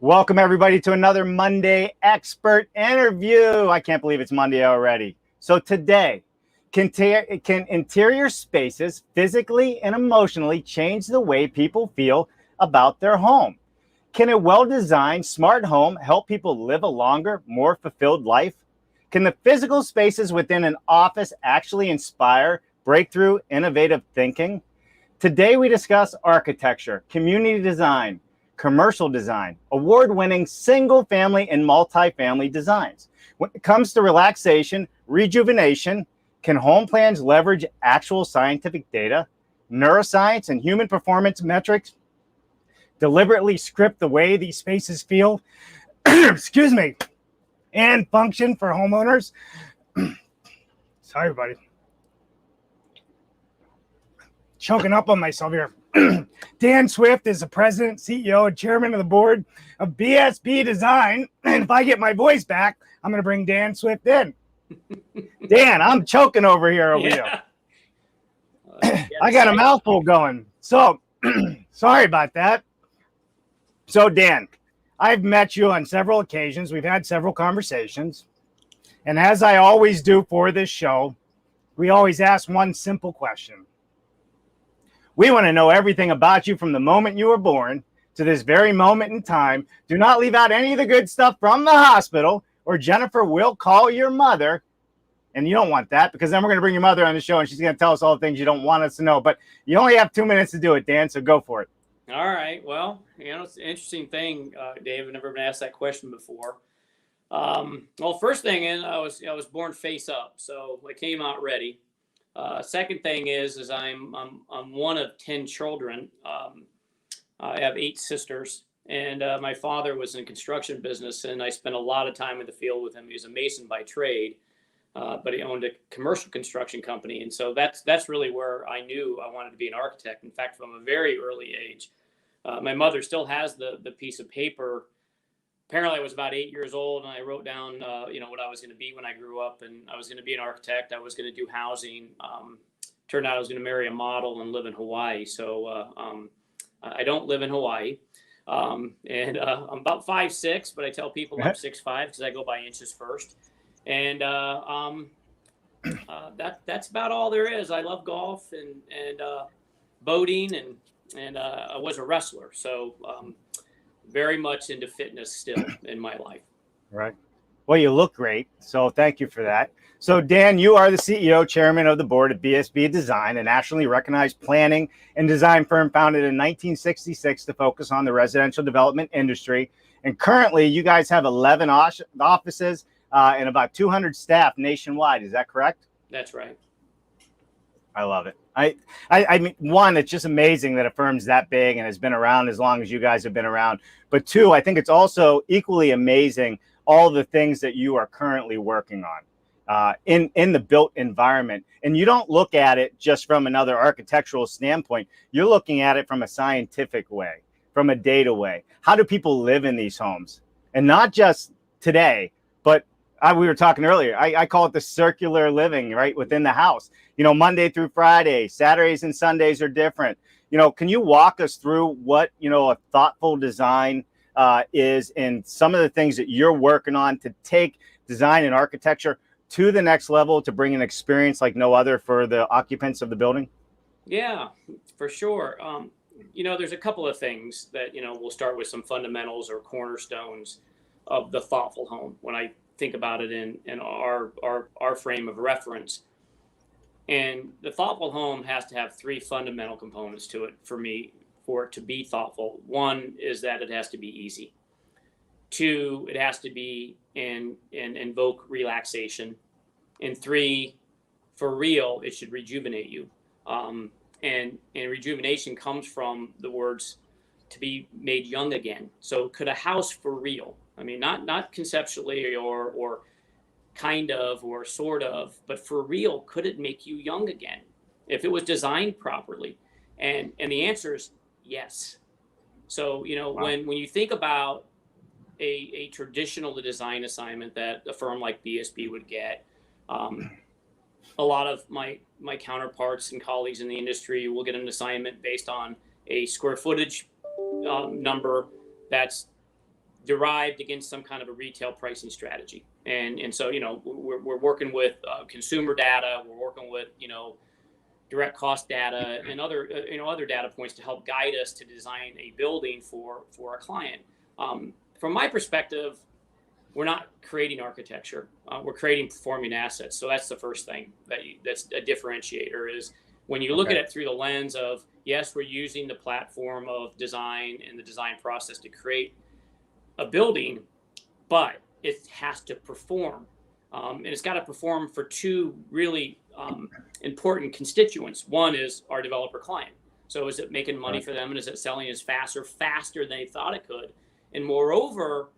Welcome, everybody, to another Monday expert interview. I can't believe it's Monday already. So today, can interior spaces physically and emotionally change the way people feel about their home? Can a well-designed smart home help people live a longer, more fulfilled life? Can the physical spaces within an office actually inspire breakthrough, innovative thinking? Today, we discuss architecture, community design, commercial design, award-winning single-family and multi-family designs. When it comes to relaxation, rejuvenation, can home plans leverage actual scientific data, neuroscience, and human performance metrics deliberately script the way these spaces feel, excuse me, and function for homeowners? Sorry, buddy. Choking up on myself here. Dan Swift is the president, CEO, and chairman of the board of BSB Design. And if I get my voice back, I'm going to bring Dan Swift in. Dan, I'm choking over here over you. I got a mouthful going. So, sorry about that. So, Dan, I've met you on several occasions. We've had several conversations. And as I always do for this show, we always ask one simple question. We want to know everything about you from the moment you were born to this very moment in time. Do not leave out any of the good stuff from the hospital, or Jennifer will call your mother. And you don't want that, because then we're going to bring your mother on the show and she's going to tell us all the things you don't want us to know. But you only have 2 minutes to do it, Dan, so go for it. All right. Well, it's an interesting thing, Dave. I've never been asked that question before. Well, first thing is I was born face up, so I came out ready. Second thing is I'm one of 10 children. I have 8 sisters, and my father was in construction business, and I spent a lot of time in the field with him. He was a mason by trade, but he owned a commercial construction company, and so that's really where I knew I wanted to be an architect. In fact, from a very early age, my mother still has the piece of paper. Apparently I was about 8 years old, and I wrote down, what I was going to be when I grew up, and I was going to be an architect. I was going to do housing. Turned out I was going to marry a model and live in Hawaii. So I don't live in Hawaii. I'm about 5'6", but I tell people I'm 6'5" because I go by inches first. And that's about all there is. I love golf and boating, and I was a wrestler. So very much into fitness still in my life. Right. Well, you look great, so thank you for that. So, Dan, you are the CEO, chairman of the board of BSB Design, a nationally recognized planning and design firm founded in 1966 to focus on the residential development industry. And currently, you guys have 11 offices and about 200 staff nationwide. Is that correct? That's right. I love it. I mean, one, it's just amazing that a firm's that big and has been around as long as you guys have been around. But two, I think it's also equally amazing all the things that you are currently working on in the built environment. And you don't look at it just from another architectural standpoint. You're looking at it from a scientific way, from a data way. How do people live in these homes? And not just today, but we were talking earlier, I call it the circular living, right, within the house. Monday through Friday, Saturdays and Sundays are different. Can you walk us through what, a thoughtful design is, and some of the things that you're working on to take design and architecture to the next level to bring an experience like no other for the occupants of the building? Yeah, for sure. There's a couple of things that, we'll start with some fundamentals or cornerstones of the thoughtful home when I think about it in our frame of reference. And the thoughtful home has to have 3 fundamental components to it for me, for it to be thoughtful. One is that it has to be easy. 2, it has to be and invoke relaxation. And 3, for real, it should rejuvenate you. And rejuvenation comes from the words to be made young again. So could a house for real, I mean, not conceptually or kind of or sort of, but for real, could it make you young again if it was designed properly? And the answer is yes. So, wow. when you think about a traditional design assignment that a firm like BSB would get, a lot of my counterparts and colleagues in the industry will get an assignment based on a square footage number that's derived against some kind of a retail pricing strategy. And so, we're working with consumer data, we're working with, direct cost data and other data points to help guide us to design a building for a client. From my perspective, we're not creating architecture. We're creating performing assets. So that's the first thing that's a differentiator, is when you look at it through the lens of, yes, we're using the platform of design and the design process to create a building, but it has to perform. And it's got to perform for two really important constituents. One is our developer client. So is it making money for them, and is it selling as faster than they thought it could? And moreover,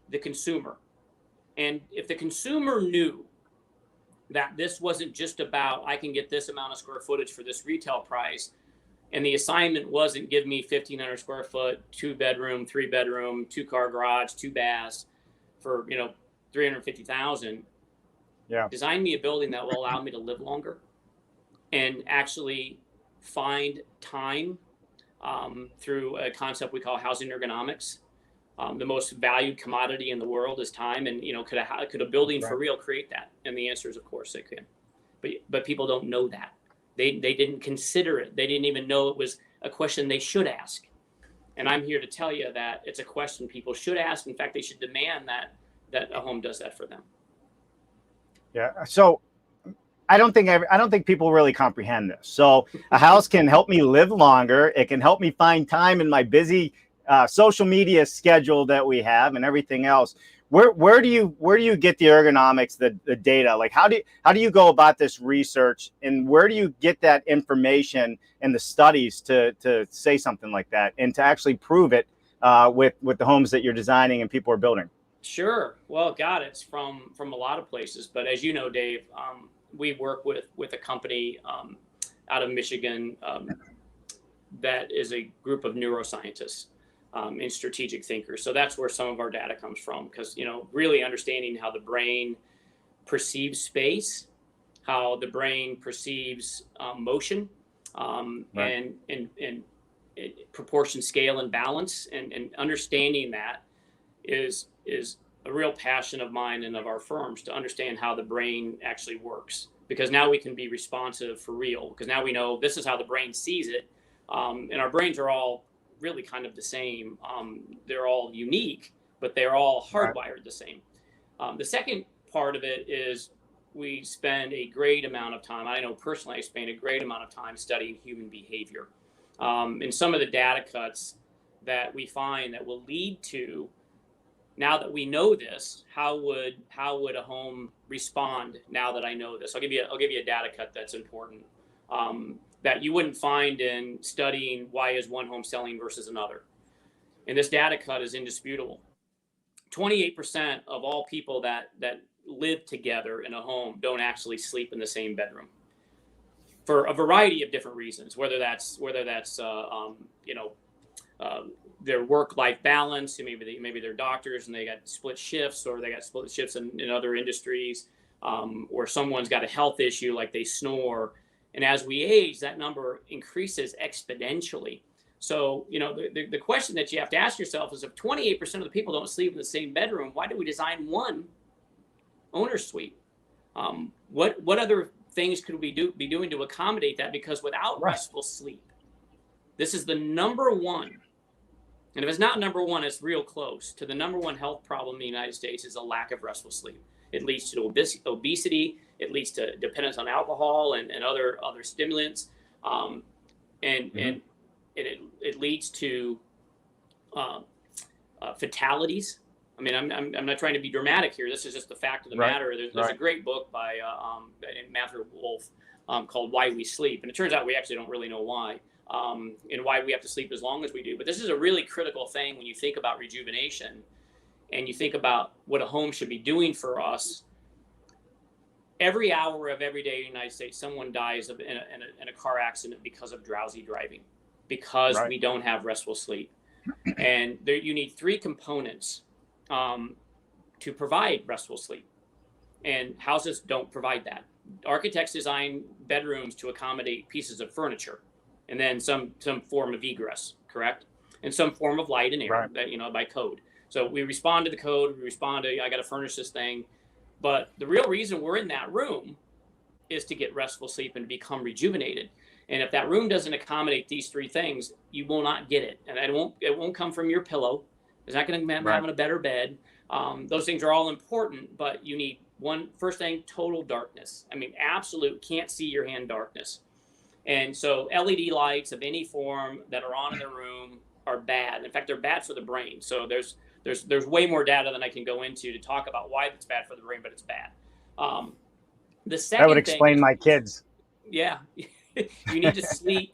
the consumer. And if the consumer knew that this wasn't just about, I can get this amount of square footage for this retail price, and the assignment wasn't give me 1,500 square foot, 2-bedroom, 3-bedroom, 2-car garage, 2 baths for, $350,000. Yeah. Design me a building that will allow me to live longer and actually find time through a concept we call housing ergonomics. The most valued commodity in the world is time, and could a building for real create that? And the answer is, of course, they can. But people don't know that. They didn't consider it. They didn't even know it was a question they should ask. And I'm here to tell you that it's a question people should ask. In fact, they should demand that a home does that for them. Yeah. So I don't think people really comprehend this. So a house can help me live longer. It can help me find time in my busy social media schedule that we have and everything else. Where do you get the ergonomics, the data? Like how do you go about this research, and where do you get that information and the studies to say something like that and to actually prove it with the homes that you're designing and people are building? Sure. Well, it's from a lot of places, but as you know, Dave, we work with a company out of Michigan that is a group of neuroscientists and strategic thinkers. So that's where some of our data comes from, because really understanding how the brain perceives space, how the brain perceives motion, and proportion, scale, and balance, and understanding that is a real passion of mine and of our firms, to understand how the brain actually works, because now we can be responsive for real, because now we know this is how the brain sees it. And our brains are all really kind of the same. They're all unique, but they're all hardwired the same. The second part of it is we spend a great amount of time. I know personally, I spend a great amount of time studying human behavior. And some of the data cuts that we find that will lead to, now that we know this, how would a home respond now that I know this? I'll give you a data cut that's important, that you wouldn't find in studying why is one home selling versus another. And this data cut is indisputable. 28% of all people that live together in a home don't actually sleep in the same bedroom, for a variety of different reasons, whether that's their work-life balance, maybe they're doctors and they got split shifts, or they got split shifts in other industries, or someone's got a health issue like they snore. And as we age, that number increases exponentially. So, the question that you have to ask yourself is, if 28% of the people don't sleep in the same bedroom, why do we design one owner's suite? What other things could we be doing to accommodate that? Because without restful sleep, this is the number one. And if it's not number one, it's real close to the number one health problem in the United States, is a lack of restful sleep. It leads to obesity. It leads to dependence on alcohol and other stimulants, and it leads to fatalities. I mean, I'm not trying to be dramatic here. This is just the fact of the matter. There's a great book by Matthew Wolf called "Why We Sleep," and it turns out we actually don't really know why, and why we have to sleep as long as we do. But this is a really critical thing when you think about rejuvenation, and you think about what a home should be doing for us. Every hour of every day in the United States, someone dies in a car accident because of drowsy driving, because we don't have restful sleep. And you need three components to provide restful sleep. And houses don't provide that. Architects design bedrooms to accommodate pieces of furniture and then some form of egress, correct? and some form of light and air Right. that, by code. So we respond to the code, I got to furnish this thing. But the real reason we're in that room is to get restful sleep and to become rejuvenated. And if that room doesn't accommodate these three things, you will not get it. And it won't come from your pillow. It's not going to have Right. a better bed. Those things are all important, but you need first thing, total darkness. I mean, absolute can't see your hand darkness. And so LED lights of any form that are on in the room are bad. In fact, they're bad for the brain. So there's way more data than I can go into to talk about why it's bad for the brain, but it's bad. The second That would thing explain is, my kids. yeah, you need to sleep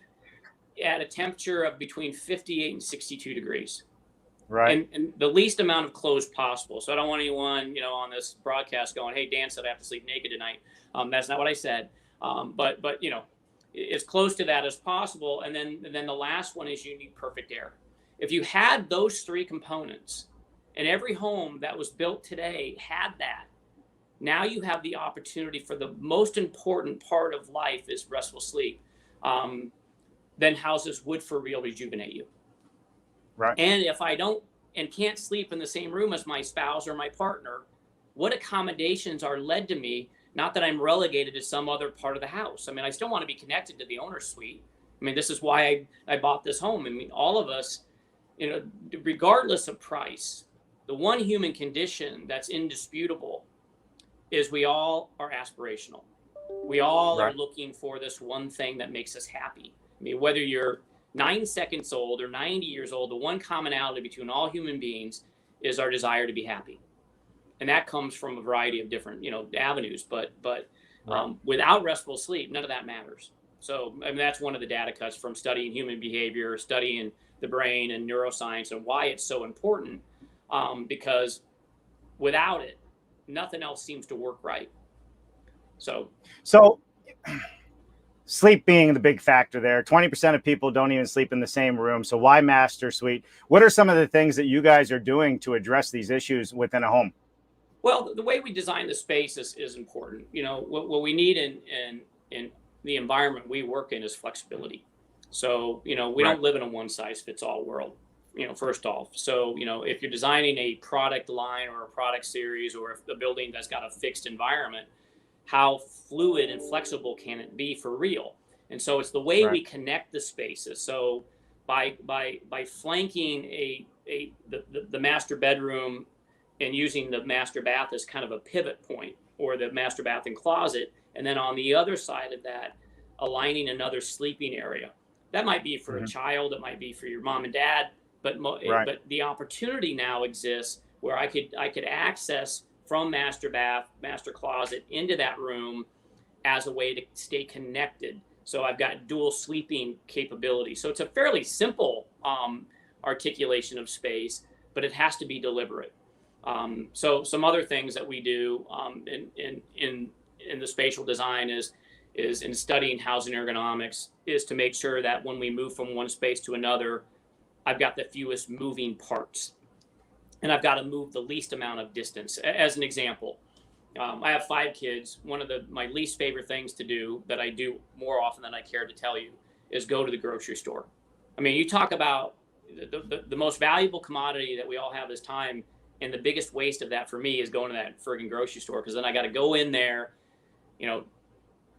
at a temperature of between 58 and 62 degrees. Right. And the least amount of clothes possible. So I don't want anyone, on this broadcast going, "Hey, Dan said I have to sleep naked tonight." That's not what I said. But as close to that as possible. And then the last one is you need perfect air. If you had those three components, and every home that was built today had that, now you have the opportunity for the most important part of life is restful sleep. Then houses would for real rejuvenate you. Right. And if I don't and can't sleep in the same room as my spouse or my partner, what accommodations are led to me? Not that I'm relegated to some other part of the house. I mean, I still want to be connected to the owner's suite. I mean, this is why I bought this home. I mean, all of us, regardless of price, the one human condition that's indisputable is we all are aspirational. We all are looking for this one thing that makes us happy. I mean, whether you're 9 seconds old or 90 years old, the one commonality between all human beings is our desire to be happy. And that comes from a variety of different, avenues, but without restful sleep, none of that matters. So, I mean, that's one of the data cuts from studying human behavior, studying the brain and neuroscience, and why it's so important, because without it, nothing else seems to work right. So sleep being the big factor there. 20% of people don't even sleep in the same room. So why master suite? What are some of the things that you guys are doing to address these issues within a home? Well, the way we design the space is important. What we need in the environment we work in is flexibility. So, we don't live in a one size fits all world, first off. So, if you're designing a product line or a product series, or if the building that's got a fixed environment, how fluid and flexible can it be for real? And so it's the way we connect the spaces. So by flanking the master bedroom and using the master bath as kind of a pivot point, or the master bath and closet, and then on the other side of that, aligning another sleeping area. That might be for a child, it might be for your mom and dad, but the opportunity now exists where I could access from master bath, master closet into that room as a way to stay connected. So I've got dual sleeping capability. So it's a fairly simple articulation of space, but it has to be deliberate. So some other things that we do in the spatial design is in studying housing ergonomics, is to make sure that when we move from one space to another, I've got the fewest moving parts. And I've got to move the least amount of distance. As an example, I have 5 kids. One of my least favorite things to do, that I do more often than I care to tell you, is go to the grocery store. I mean, you talk about the most valuable commodity that we all have is time. And the biggest waste of that for me is going to that friggin' grocery store, because then I got to go in there.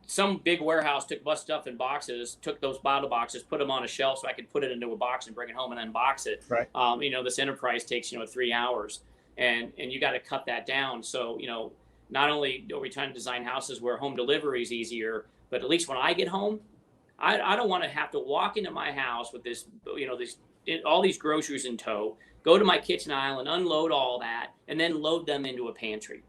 Some big warehouse took bus stuff in boxes, took those bottle boxes, put them on a shelf so I could put it into a box and bring it home and then box it. Right. This enterprise takes 3 hours, and you got to cut that down. So not only are we trying to design houses where home delivery is easier, but at least when I get home, I don't want to have to walk into my house with this, all these groceries in tow, go to my kitchen aisle and unload all that, and then load them into a pantry.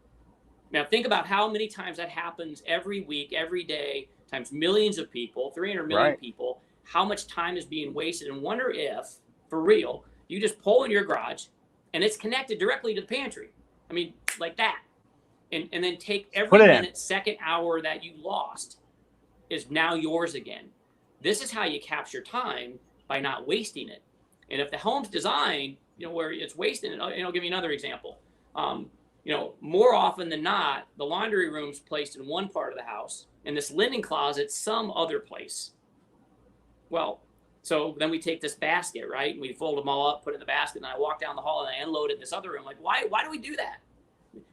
Now, think about how many times that happens every week, every day, times millions of people, 300 million people, how much time is being wasted. And wonder if, for real, you just pull in your garage and it's connected directly to the pantry. I mean, like that. And then take every minute, second, hour that you lost is now yours again. This is how you capture time, by not wasting it. And if the home's designed, where it's wasting it, I'll give you another example. More often than not, the laundry room's placed in one part of the house and this linen closet some other place. Well, So then we take this basket, right? And we fold them all up, put it in the basket, and I walk down the hall and I unload it in this other room. Like, why do we do that?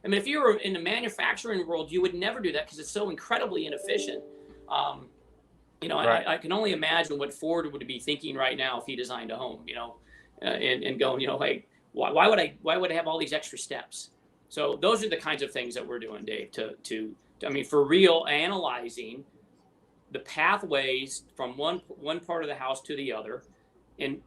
I mean, if you were in the manufacturing world, you would never do that because it's so incredibly inefficient. I can only imagine what Ford would be thinking right now if he designed a home, and going, like, why would I have all these extra steps? So those are the kinds of things that we're doing, Dave, for real, analyzing the pathways from one part of the house to the other, in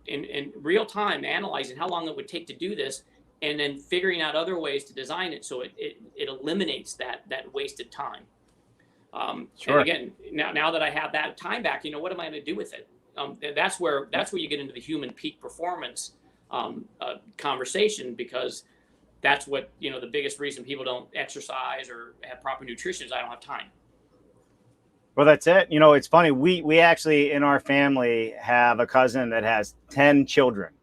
real time, analyzing how long it would take to do this, and then figuring out other ways to design it so it eliminates that wasted time. Sure. And again, now that I have that time back, what am I going to do with it? That's where you get into the human peak performance conversation, because that's what, the biggest reason people don't exercise or have proper nutrition is I don't have time. Well, that's it. It's funny. We actually in our family have a cousin that has 10 children.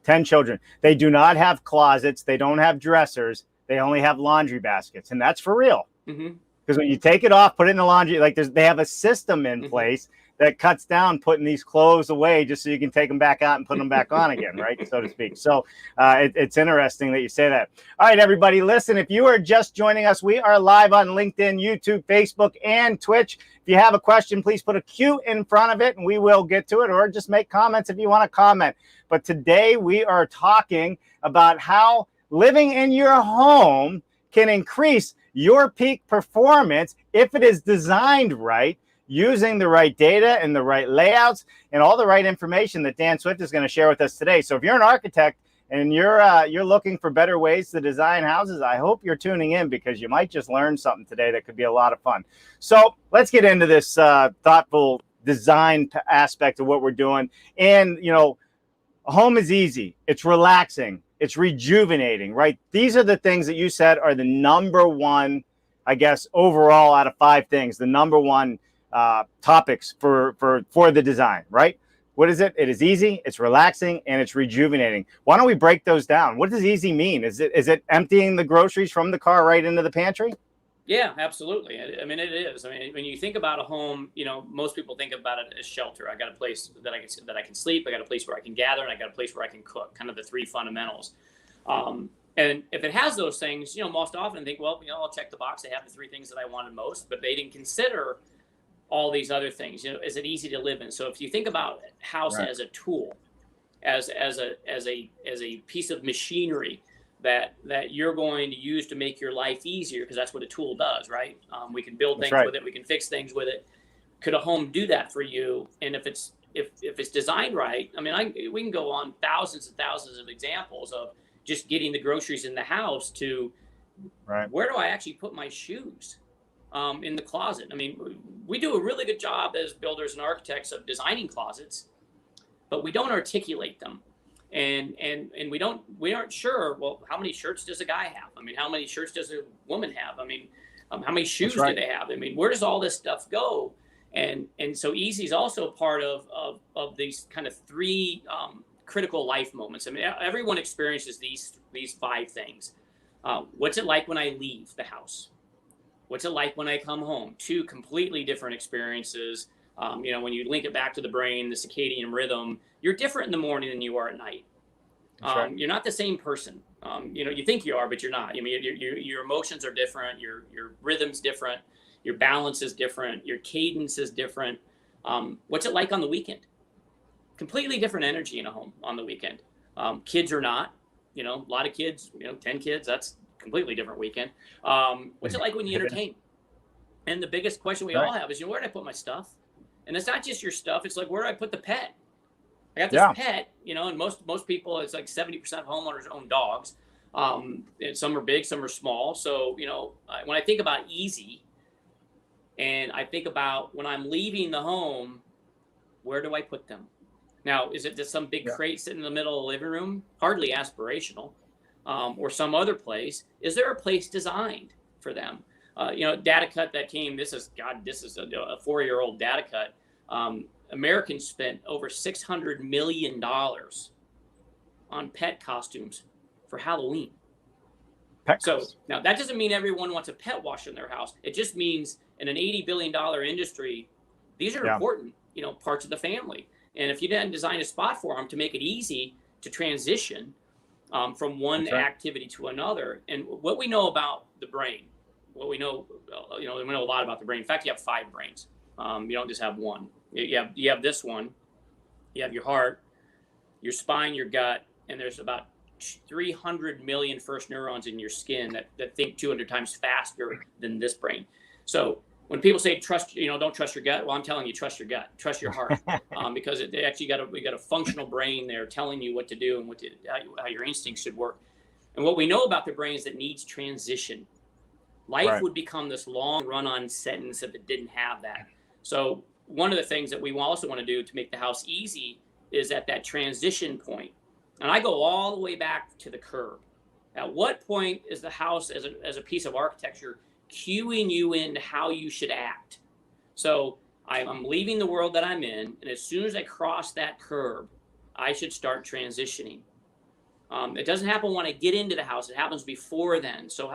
10 children. They do not have closets. They don't have dressers. They only have laundry baskets. And that's for real. Mm-hmm. Because when you take it off, put it in the laundry, they have a system in place that cuts down putting these clothes away just so you can take them back out and put them back on again, right? So to speak. So it's interesting that you say that. All right, everybody, listen, if you are just joining us, we are live on LinkedIn, YouTube, Facebook, and Twitch. If you have a question, please put a Q in front of it and we will get to it, or just make comments if you want to comment. But today we are talking about how living in your home can increase your peak performance if it is designed right, using the right data and the right layouts and all the right information that Dan Swift is going to share with us today. So if you're an architect and you're looking for better ways to design houses, I hope you're tuning in, because you might just learn something today that could be a lot of fun. So let's get into this thoughtful design aspect of what we're doing. And, a home is easy. It's relaxing. It's rejuvenating, right? These are the things that you said are the number one, I guess, overall out of 5 things, the number one topics for the design, right? What is it? It is easy, it's relaxing, and it's rejuvenating. Why don't we break those down? What does easy mean? Is it emptying the groceries from the car right into the pantry? Yeah, absolutely. I mean, it is. I mean, when you think about a home, most people think about it as shelter. I got a place that I can sleep. I got a place where I can gather, and I got a place where I can cook. Kind of the 3 fundamentals. And if it has those things, most often I think, well, I'll check the box. They have the 3 things that I wanted most, but they didn't consider all these other things. Is it easy to live in? So if you think about house as a tool, as a piece of machinery that you're going to use to make your life easier, because that's what a tool does, right? We can build things with it, we can fix things with it. Could a home do that for you? And if it's designed right, I mean, we can go on thousands and thousands of examples of just getting the groceries in the house to where do I actually put my shoes in the closet? I mean, we do a really good job as builders and architects of designing closets, but we don't articulate them. And we aren't sure, well, how many shirts does a guy have? I mean, how many shirts does a woman have? I mean, how many shoes do they have? I mean, where does all this stuff go? And so easy is also part of these kind of 3 critical life moments. I mean, everyone experiences these 5 things. What's it like when I leave the house? What's it like when I come home? 2 completely different experiences. When you link it back to the brain, the circadian rhythm, you're different in the morning than you are at night. You're not the same person. You think you are, but you're not. I mean, your emotions are different. Your rhythm's different. Your balance is different. Your cadence is different. What's it like on the weekend? Completely different energy in a home on the weekend. Kids are not. A lot of kids. 10 kids. That's a completely different weekend. What's it like when you entertain? And the biggest question we all have is, where did I put my stuff? And it's not just your stuff. It's like, where do I put the pet? I got this pet, and most people, it's like 70% of homeowners own dogs. And some are big, some are small. So, when I think about easy, and I think about when I'm leaving the home, where do I put them? Now, is it just some big crate sitting in the middle of the living room? Hardly aspirational. Or some other place. Is there a place designed for them? Data cut that came, this is a 4-year-old data cut. Americans spent over $600 million on pet costumes for Halloween. So now that doesn't mean everyone wants a pet wash in their house. It just means in an $80 billion industry, these are important, parts of the family. And if you didn't design a spot for them to make it easy to transition from one activity to another. And what we know about the brain, we know a lot about the brain. In fact, you have 5 brains. You don't just have one. You have this one. You have your heart, your spine, your gut, and there's about 300 million first neurons in your skin that think 200 times faster than this brain. So when people say don't trust your gut, well, I'm telling you, trust your gut, trust your heart, because it actually we got a functional brain there telling you what to do and how your instincts should work. And what we know about the brain is that it needs transition. Life would become this long run-on sentence if it didn't have that. So one of the things that we also want to do to make the house easy is at that transition point. And I go all the way back to the curb. At what point is the house as a piece of architecture cueing you into how you should act? So I'm leaving the world that I'm in, and as soon as I cross that curb, I should start transitioning. It doesn't happen when I get into the house. It happens before then. So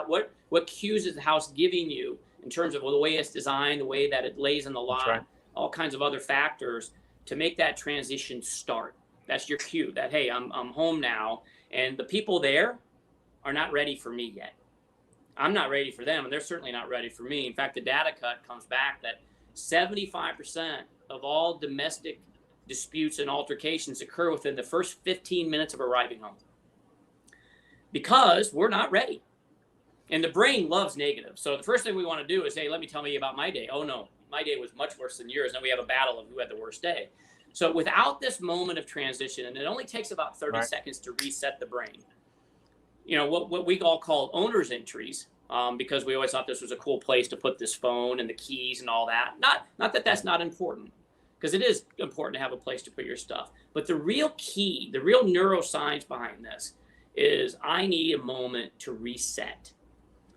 what cues is the house giving you in terms of the way it's designed, the way that it lays in the lot, all kinds of other factors to make that transition start? That's your cue that, hey, I'm home now, and the people there are not ready for me yet. I'm not ready for them, and they're certainly not ready for me. In fact, the data cut comes back that 75% of all domestic disputes and altercations occur within the first 15 minutes of arriving home, because we're not ready. And the brain loves negative. So the first thing we want to do is, hey, let me tell you about my day. Oh no, my day was much worse than yours. And then we have a battle of who had the worst day. So without this moment of transition, and it only takes about 30 seconds to reset the brain, what we all call owner's entries, because we always thought this was a cool place to put this phone and the keys and all that. Not that that's not important, because it is important to have a place to put your stuff. But the real key, the real neuroscience behind this is I need a moment to reset.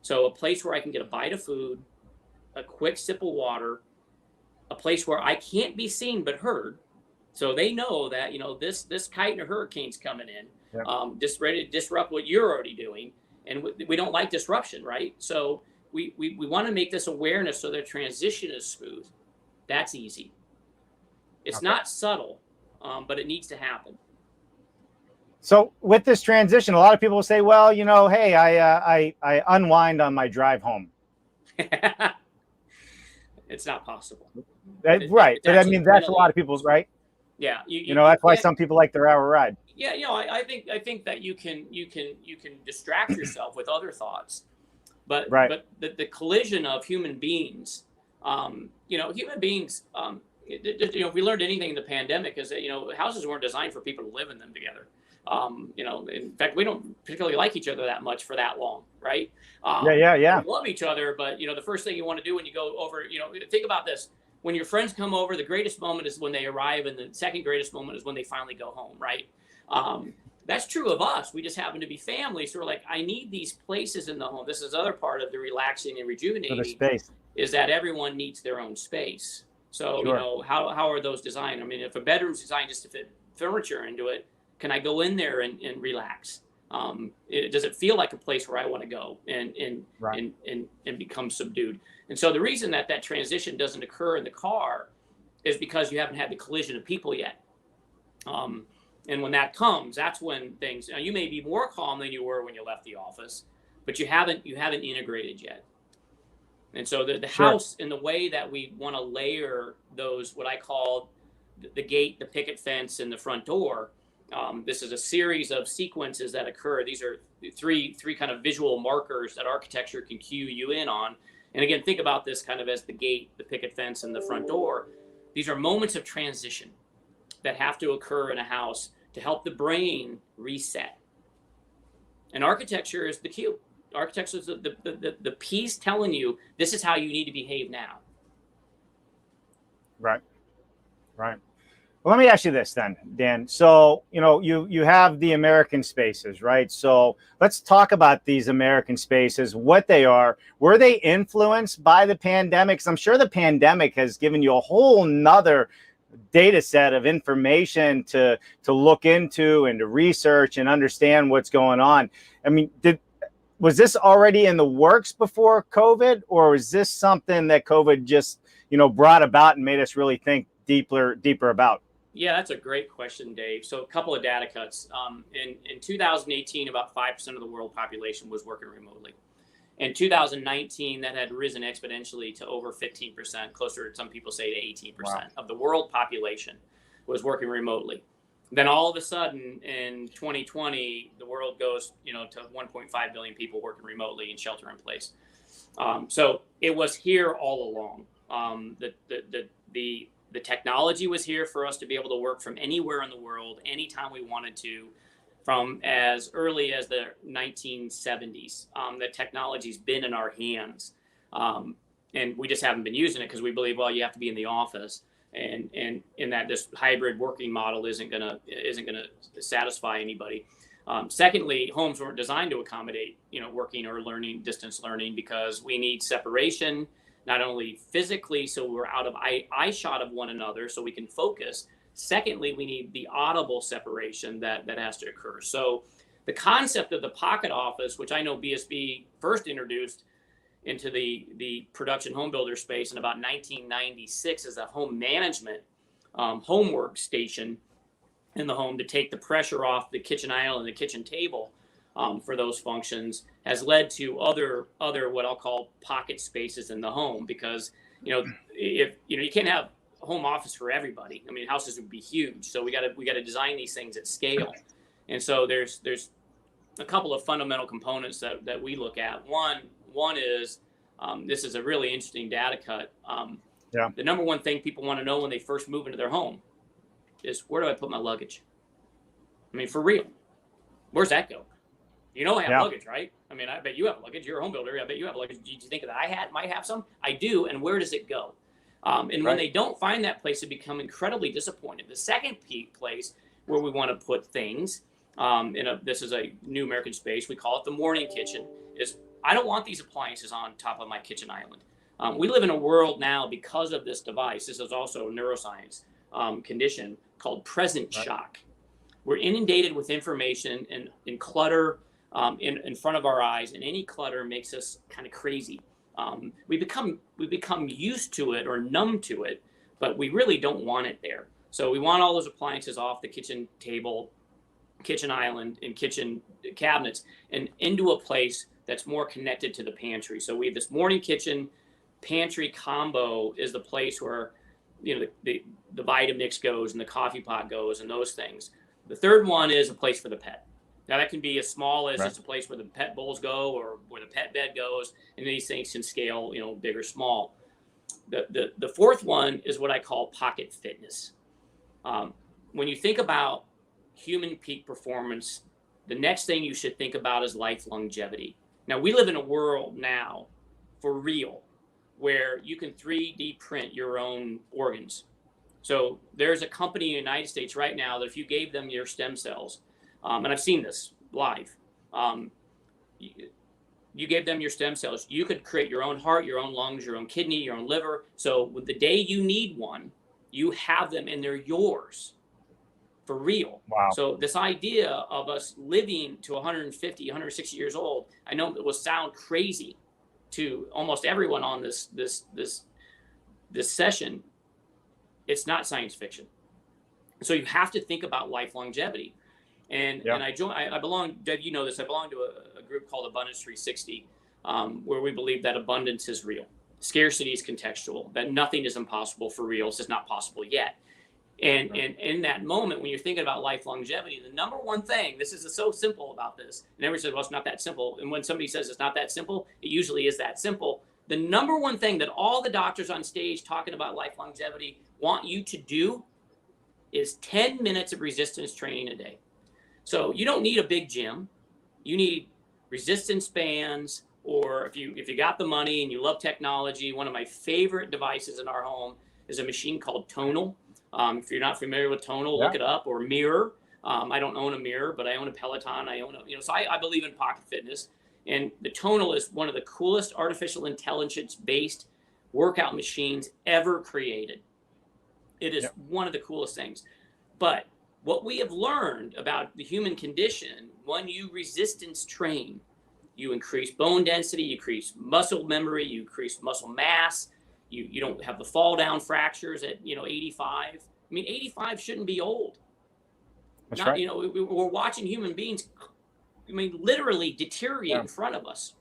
So a place where I can get a bite of food, a quick sip of water, a place where I can't be seen but heard. So they know that, this kite and a hurricane's coming in, just ready to disrupt what you're already doing. And we don't like disruption, right? So we want to make this awareness so their transition is smooth. That's easy. It's not subtle, but it needs to happen. So with this transition, a lot of people will say, well, hey, I unwind on my drive home. It's not possible. Right. But I mean, that's a lot of people's, right? Yeah. That's why some people like their hour ride. Yeah. I think that you can distract yourself with other thoughts, but the collision of human beings, human beings, if we learned anything in the pandemic is that, houses weren't designed for people to live in them together. In fact, we don't particularly like each other that much for that long, right? Yeah. We love each other, but the first thing you want to do when you go over, think about this. When your friends come over, the greatest moment is when they arrive, and the second greatest moment is when they finally go home, right? That's true of us. We just happen to be family, so we're like, I need these places in the home. This is the other part of the relaxing and rejuvenating, space. Is that everyone needs their own space. So, how are those designed? I mean, if a bedroom's designed just to fit furniture into it, can I go in there and relax? Does it feel like a place where I want to go and become subdued? And so the reason that transition doesn't occur in the car is because you haven't had the collision of people yet. And when that comes, that's when things, you may be more calm than you were when you left the office, but you haven't integrated yet. And so the house, in the way that we want to layer those, what I call the gate, the picket fence, and the front door, this is a series of sequences that occur. These are three kind of visual markers that architecture can cue you in on. And again, think about this kind of as the gate, the picket fence, and the front door. These are moments of transition that have to occur in a house to help the brain reset. And architecture is the cue. Architecture is the piece telling you this is how you need to behave now. Right. Well, let me ask you this then, Dan. So, you have the American spaces, right? So let's talk about these American spaces, what they are. Were they influenced by the pandemic? 'Cause I'm sure the pandemic has given you a whole nother data set of information to look into and to research and understand what's going on. I mean, was this already in the works before COVID, or was this something that COVID just, brought about and made us really think deeper about? Yeah, that's a great question, Dave. So a couple of data cuts. In 2018, about 5% of the world population was working remotely. In 2019, that had risen exponentially to over 15%, closer to some people say to 18% of the world population was working remotely. Then all of a sudden in 2020, the world goes, to 1.5 billion people working remotely in shelter in place. So it was here all along. The technology was here for us to be able to work from anywhere in the world, anytime we wanted to, from as early as the 1970s. The technology's been in our hands, and we just haven't been using it because we believe, well, you have to be in the office, and in that this hybrid working model isn't gonna satisfy anybody. Secondly, homes weren't designed to accommodate, working or learning, distance learning, because we need separation, not only physically, so we're out of eye shot of one another, so we can focus. Secondly, we need the audible separation that has to occur. So the concept of the pocket office, which I know BSB first introduced into the production home builder space in about 1996 as a home management homework station in the home to take the pressure off the kitchen island and the kitchen table for those functions, has led to other what I'll call pocket spaces in the home, because if you can't have a home office for everybody. I mean, houses would be huge, so we got to design these things at scale. And so there's a couple of fundamental components that we look at. One is this is a really interesting data cut. The number one thing people want to know when they first move into their home is, where do I put my luggage? I mean, for real, where's that go? I have luggage, right? I mean, I bet you have luggage. You're a home builder. I bet you have luggage. Do you think that I might have some? I do. And where does it go? When they don't find that place, they become incredibly disappointed. The second place where we want to put things, this is a new American space, we call it the morning kitchen, is I don't want these appliances on top of my kitchen island. We live in a world now, because of this device, this is also a neuroscience condition called present shock. We're inundated with information and clutter in front of our eyes, and any clutter makes us kind of crazy. We become used to it or numb to it, but we really don't want it there. So we want all those appliances off the kitchen table, kitchen island, and kitchen cabinets, and into a place that's more connected to the pantry. So we have this morning kitchen pantry combo is the place where the Vitamix goes and the coffee pot goes and those things. The third one is a place for the pet. Now that can be as small as just a place where the pet bowls go or where the pet bed goes, and these things can scale, big or small. The fourth one is what I call pocket fitness. When you think about human peak performance, the next thing you should think about is life longevity. Now we live in a world now, for real, where you can 3D print your own organs. So there's a company in the United States right now that if you gave them your stem cells, and I've seen this live, you gave them your stem cells, you could create your own heart, your own lungs, your own kidney, your own liver. So with the day you need one, you have them and they're yours for real. Wow. So this idea of us living to 150, 160 years old, I know it will sound crazy to almost everyone on this session. It's not science fiction. So you have to think about life longevity. And I belong, Deb, you know this, I belong to a group called Abundance 360, where we believe that abundance is real. Scarcity is contextual, that nothing is impossible for real. It's just not possible yet. And in that moment, when you're thinking about life longevity, the number one thing, this is so simple about this, and everybody says, well, it's not that simple. And when somebody says it's not that simple, it usually is that simple. The number one thing that all the doctors on stage talking about life longevity want you to do is 10 minutes of resistance training a day. So you don't need a big gym. You need resistance bands, or if you got the money and you love technology, one of my favorite devices in our home is a machine called Tonal. If you're not familiar with Tonal, look it up, or Mirror. I don't own a Mirror, but I own a Peloton. So I believe in pocket fitness. And the Tonal is one of the coolest artificial intelligence-based workout machines ever created. It is one of the coolest things. But what we have learned about the human condition, when you resistance train, you increase bone density, you increase muscle memory, you increase muscle mass, you don't have the fall down fractures at 85. I mean, 85 shouldn't be old. That's right. You know, we're watching human beings, I mean, literally deteriorate in front of us.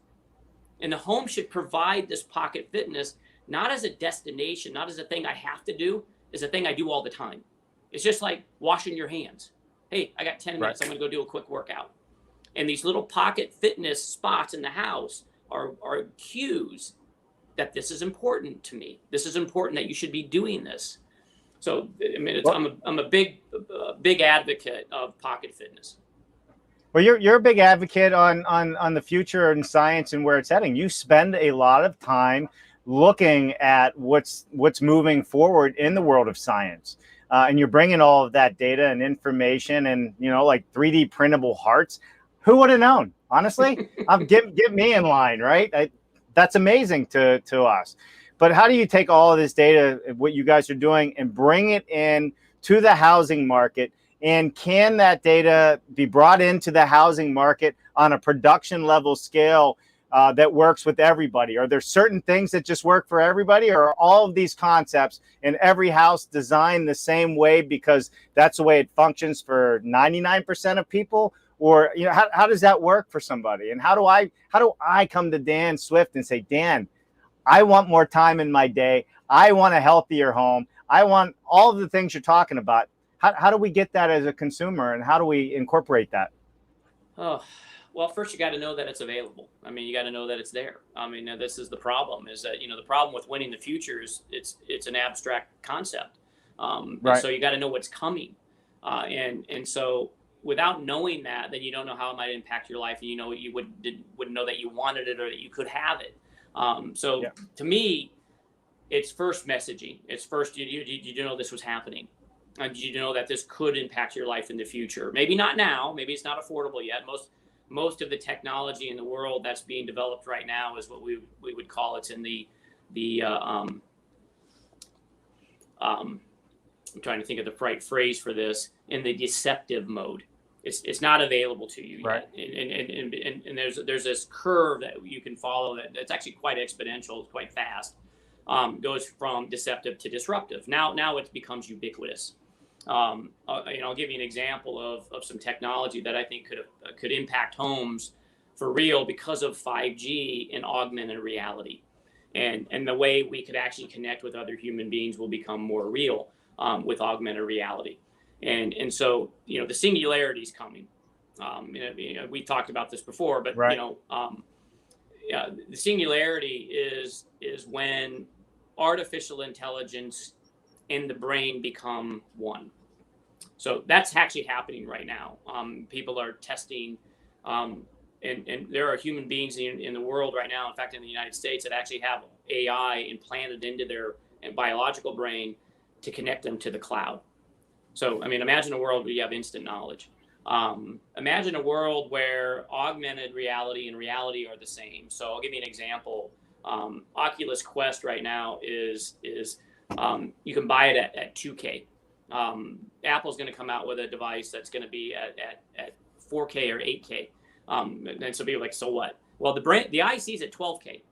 And the home should provide this pocket fitness, not as a destination, not as a thing I have to do, as a thing I do all the time. It's just like washing your hands. Hey, I got 10 minutes. I'm going to go do a quick workout. And these little pocket fitness spots in the house are cues that this is important to me. This is important, that you should be doing this. So, I mean, I'm a big advocate of pocket fitness. Well, you're a big advocate on the future and science and where it's heading. You spend a lot of time looking at what's moving forward in the world of science, and you're bringing all of that data and information, and like 3D printable hearts. Who would have known? Honestly, get me in line, right? That's amazing to us. But how do you take all of this data, what you guys are doing, and bring it in to the housing market? And can that data be brought into the housing market on a production level scale that works with everybody? Are there certain things that just work for everybody, or are all of these concepts in every house designed the same way because that's the way it functions for 99% of people? Or how does that work for somebody? And how do I come to Dan Swift and say, Dan, I want more time in my day. I want a healthier home. I want all of the things you're talking about. How do we get that as a consumer, and how do we incorporate that? Oh, well, first you got to know that it's available. I mean, you got to know that it's there. I mean, this is the problem, is that, the problem with winning the future is it's an abstract concept. Right. So you got to know what's coming. And so without knowing that, then you don't know how it might impact your life. And you wouldn't know that you wanted it or that you could have it. To me, it's first messaging. It's first, did you know this was happening? Did you know that this could impact your life in the future? Maybe not now. Maybe it's not affordable yet. Most of the technology in the world that's being developed right now is what we would call, it's in the I'm trying to think of the right phrase for this, in the deceptive mode. It's not available to you yet. And there's this curve that you can follow that's actually quite exponential, quite fast. Goes from deceptive to disruptive. Now it becomes ubiquitous. I'll give you an example of some technology that I think could impact homes for real because of 5G and augmented reality, and the way we could actually connect with other human beings will become more real with augmented reality, and so the singularity is coming. We talked about this before, but the singularity is when artificial intelligence and the brain become one. So that's actually happening right now. People are testing, and there are human beings in the world right now, in fact, in the United States, that actually have AI implanted into their biological brain to connect them to the cloud. So, I mean, imagine a world where you have instant knowledge. Imagine a world where augmented reality and reality are the same. So I'll give you an example. Oculus Quest right now is you can buy it at 2K. Apple's going to come out with a device that's going to be at 4K or 8K. And so people are like, so what? Well, the eye sees at 12K.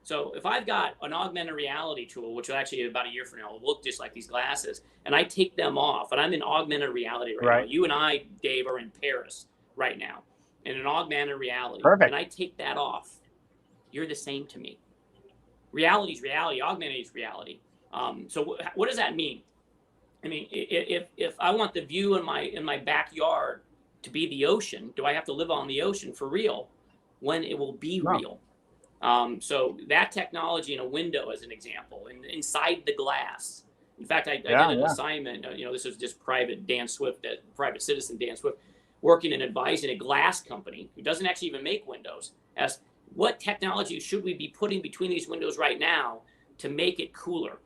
So if I've got an augmented reality tool, which will actually about a year from now will look just like these glasses, and I take them off, and I'm in augmented reality right now. You and I, Dave, are in Paris right now in an augmented reality. Perfect. And I take that off. You're the same to me. Reality is reality. Augmented is reality. So what does that mean? I mean, if I want the view in my backyard to be the ocean, do I have to live on the ocean for real when it will be real? So that technology in a window, as an example, inside the glass. In fact, I did an assignment. This was just private citizen Dan Swift, working and advising a glass company who doesn't actually even make windows. As what technology should we be putting between these windows right now to make it cooler,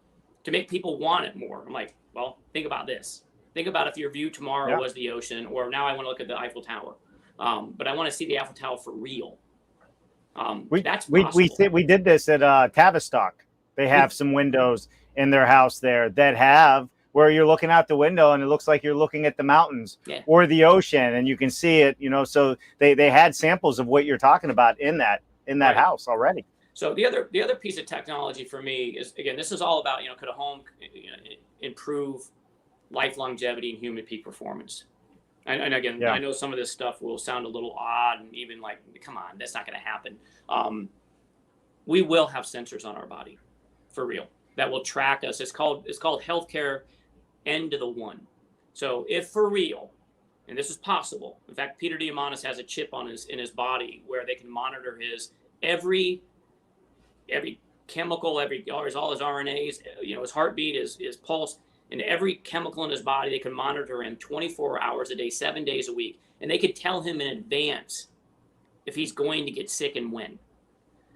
to make people want it more? I'm like, well, think about this. Think about if your view tomorrow was the ocean, or now I want to look at the Eiffel Tower, but I want to see the Eiffel Tower for real. We did this at Tavistock. They have some windows in their house there that have where you're looking out the window and it looks like you're looking at the mountains or the ocean, and you can see it. So they had samples of what you're talking about in that house already. So the other piece of technology for me is, again, this is all about, could a home improve life longevity, and human peak performance. And again, Yeah. I know some of this stuff will sound a little odd and even like, come on, that's not going to happen. We will have sensors on our body, for real, that will track us. It's called healthcare N to the 1. So if for real, and this is possible, in fact, Peter Diamandis has a chip in his body where they can monitor his every chemical, all his RNAs, his heartbeat, his pulse, and every chemical in his body. They can monitor him 24 hours a day, 7 days a week, and they could tell him in advance if he's going to get sick and when.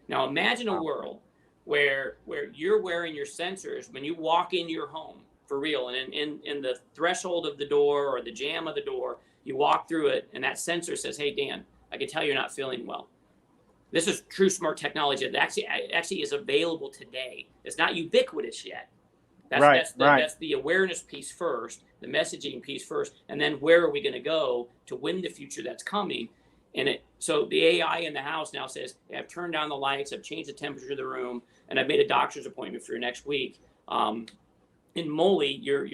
Now imagine a world where you're wearing your sensors when you walk into your home, for real, and in the threshold of the door or the jamb of the door, you walk through it, and that sensor says, "Hey Dan, I can tell you're not feeling well." This is true smart technology that actually is available today. It's not ubiquitous yet. That's the awareness piece first, the messaging piece first, and then where are we going to go to win the future that's coming? So the AI in the house now says, hey, I've turned down the lights, I've changed the temperature of the room, and I've made a doctor's appointment for your next week. In Molly, your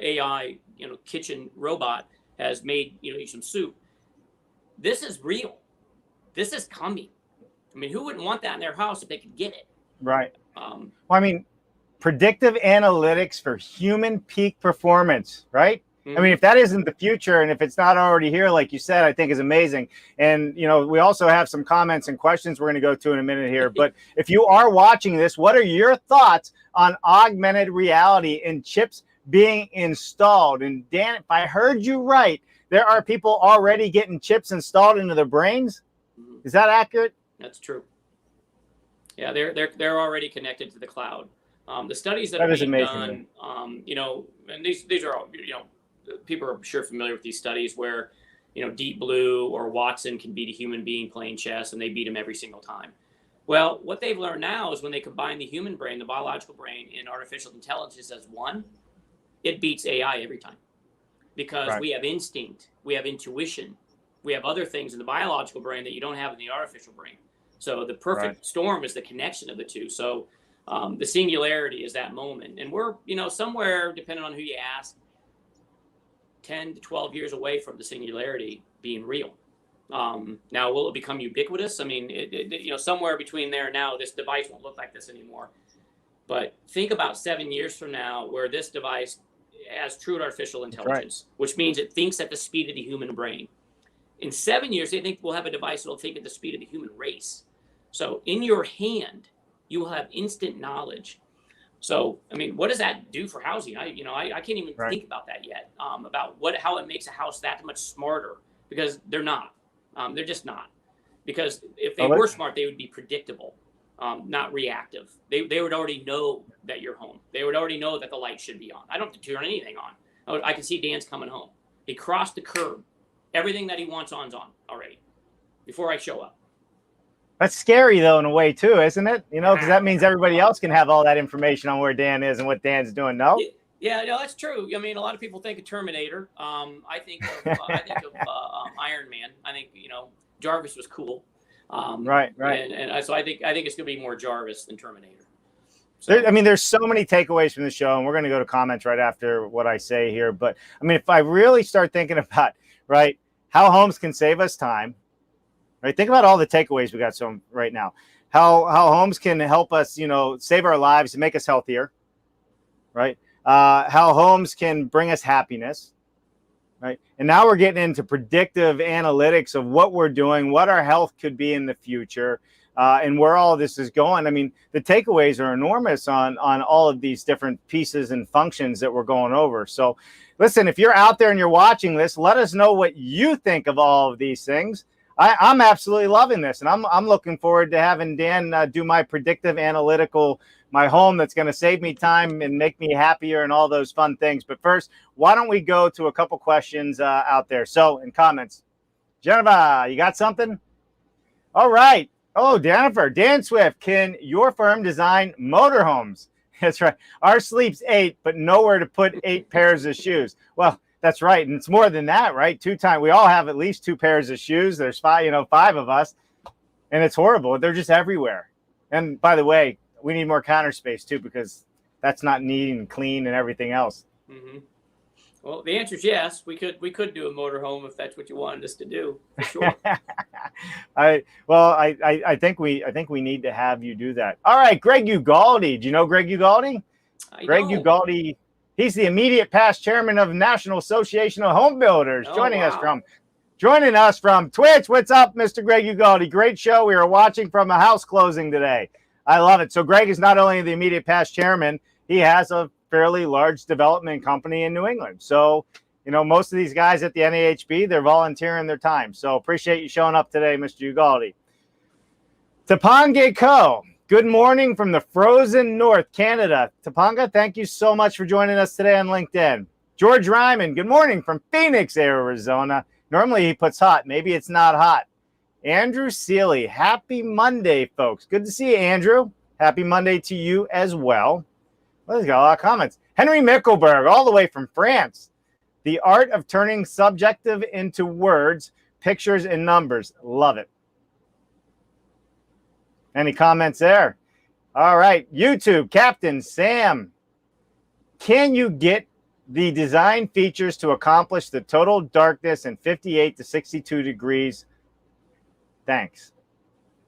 AI kitchen robot has made you some soup. This is real. This is coming. I mean, who wouldn't want that in their house if they could get it? Right. Well, I mean, predictive analytics for human peak performance, right? Mm-hmm. I mean, if that isn't the future and if it's not already here, like you said, I think is amazing. And, we also have some comments and questions we're going to go to in a minute here. But if you are watching this, what are your thoughts on augmented reality and chips being installed? And Dan, if I heard you right, there are people already getting chips installed into their brains. Is that accurate? That's true. Yeah, they're already connected to the cloud. The studies that are being done, and these are all, people are sure familiar with these studies where, Deep Blue or Watson can beat a human being playing chess, and they beat him every single time. Well, what they've learned now is when they combine the human brain, the biological brain, and artificial intelligence as one, it beats AI every time, because we have instinct, we have intuition, we have other things in the biological brain that you don't have in the artificial brain. So the perfect storm is the connection of the two. So the singularity is that moment. And we're, somewhere, depending on who you ask, 10 to 12 years away from the singularity being real. Now, will it become ubiquitous? I mean, somewhere between there and now, this device won't look like this anymore. But think about 7 years from now, where this device has true artificial intelligence, which means it thinks at the speed of the human brain. In 7 years, they think we'll have a device that'll think at the speed of the human race. So in your hand, you will have instant knowledge. So, I mean, what does that do for housing? I can't even think about that yet, about how it makes a house that much smarter, because they're not. They're just not. Because if they were smart, they would be predictable, not reactive. They would already know that you're home. They would already know that the light should be on. I don't have to turn anything on. I can see Dan's coming home. He crossed the curb. Everything that he wants on's on already before I show up. That's scary, though, in a way, too, isn't it? Because that means everybody else can have all that information on where Dan is and what Dan's doing, no? Yeah, no, that's true. I mean, a lot of people think of Terminator. I think of Iron Man. I think, Jarvis was cool. Right. And so I think it's going to be more Jarvis than Terminator. So. There's so many takeaways from the show, and we're going to go to comments right after what I say here. But, if I really start thinking about, how homes can save us time, right? Think about all the takeaways we got right now. How homes can help us, save our lives and make us healthier, right? How homes can bring us happiness, right? And now we're getting into predictive analytics of what we're doing, what our health could be in the future, and where all this is going. The takeaways are enormous on all of these different pieces and functions that we're going over. So listen, if you're out there and you're watching this, let us know what you think of all of these things. I'm absolutely loving this, and I'm looking forward to having Dan do my predictive analytical, my home that's going to save me time and make me happier and all those fun things. But first, why don't we go to a couple questions out there? So in comments, Jennifer, you got something? All right. Oh, Jennifer, Dan Swift, can your firm design motorhomes? That's right. Our sleep's 8, but nowhere to put 8 pairs of shoes. Well, that's right. And it's more than that, right? 2 times. We all have at least 2 pairs of shoes. There's 5 of us. And it's horrible. They're just everywhere. And by the way, we need more counter space too, because that's not neat and clean and everything else. Mm-hmm. Well, the answer is yes. We could do a motorhome if that's what you wanted us to do, for sure. I think we need to have you do that. All right, Greg Ugaldi. Do you know Greg Ugaldi? Greg Ugaldi. He's the immediate past chairman of the National Association of Home Builders. Oh, joining wow. us from Twitch. What's up, Mr. Greg Ugaldi? Great show. We are watching from a house closing today. I love it. So Greg is not only the immediate past chairman, he has a fairly large development company in New England. So, you know, most of these guys at the NAHB, they're volunteering their time. So appreciate you showing up today, Mr. Ugaldi. Tapanga Co. Good morning from the frozen North, Canada. Tapanga, thank you so much for joining us today on LinkedIn. George Ryman, good morning from Phoenix, Arizona. Normally he puts hot. Maybe it's not hot. Andrew Seeley, happy Monday, folks. Good to see you, Andrew. Happy Monday to you as well. Well, he's got a lot of comments. Henry Mickelberg, all the way from France. The art of turning subjective into words, pictures, and numbers. Love it. Any comments there? All right. YouTube, Captain Sam. Can you get the design features to accomplish the total darkness in 58 to 62 degrees? Thanks.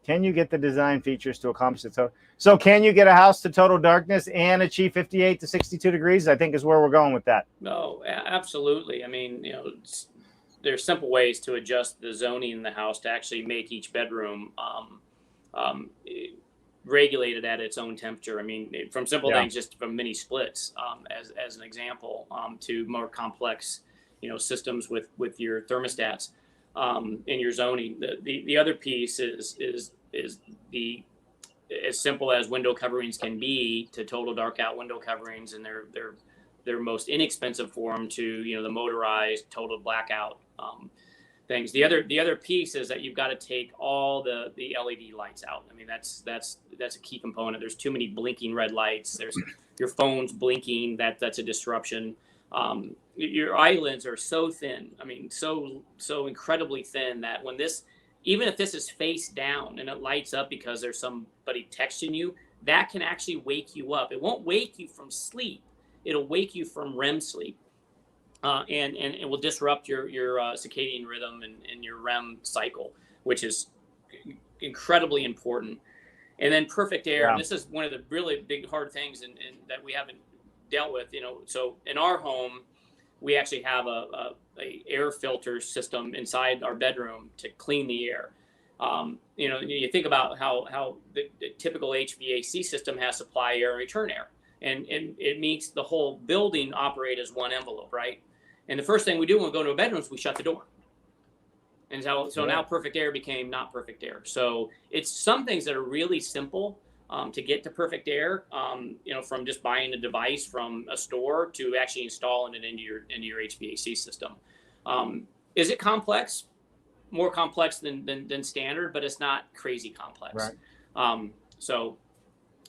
Can you get the design features to accomplish the total? So can you get a house to total darkness and achieve 58 to 62 degrees? I think is where we're going with that. No, absolutely. I mean, you know, there's simple ways to adjust the zoning in the house to actually make each bedroom regulated at its own temperature. I mean, from simple things, just from mini splits, as an example, to more complex, you know, systems with your thermostats in your zoning. The other piece is the as simple as window coverings can be to total dark out window coverings, and their most inexpensive form to, you know, the motorized total blackout things. The other piece is that you've got to take all the LED lights out. I mean, that's a key component. There's too many blinking red lights. There's your phone's blinking. That's a disruption. Your eyelids are so thin. I mean, so incredibly thin that when even if this is face down and it lights up because there's somebody texting you, that can actually wake you up. It won't wake you from sleep. It'll wake you from REM sleep. And it will disrupt your circadian rhythm and your REM cycle, which is incredibly important. And then perfect air. And this is one of the really big hard things and that we haven't dealt with. You know, so in our home, we actually have a air filter system inside our bedroom to clean the air. You know, you think about how the typical HVAC system has supply air and return air, and it makes the whole building operate as one envelope, right? And the first thing we do when we go into a bedroom is we shut the door. And so now perfect air became not perfect air. So it's some things that are really simple to get to perfect air, you know, from just buying a device from a store to actually installing it into your HVAC system. Is it complex? More complex than standard, but it's not crazy complex. Right.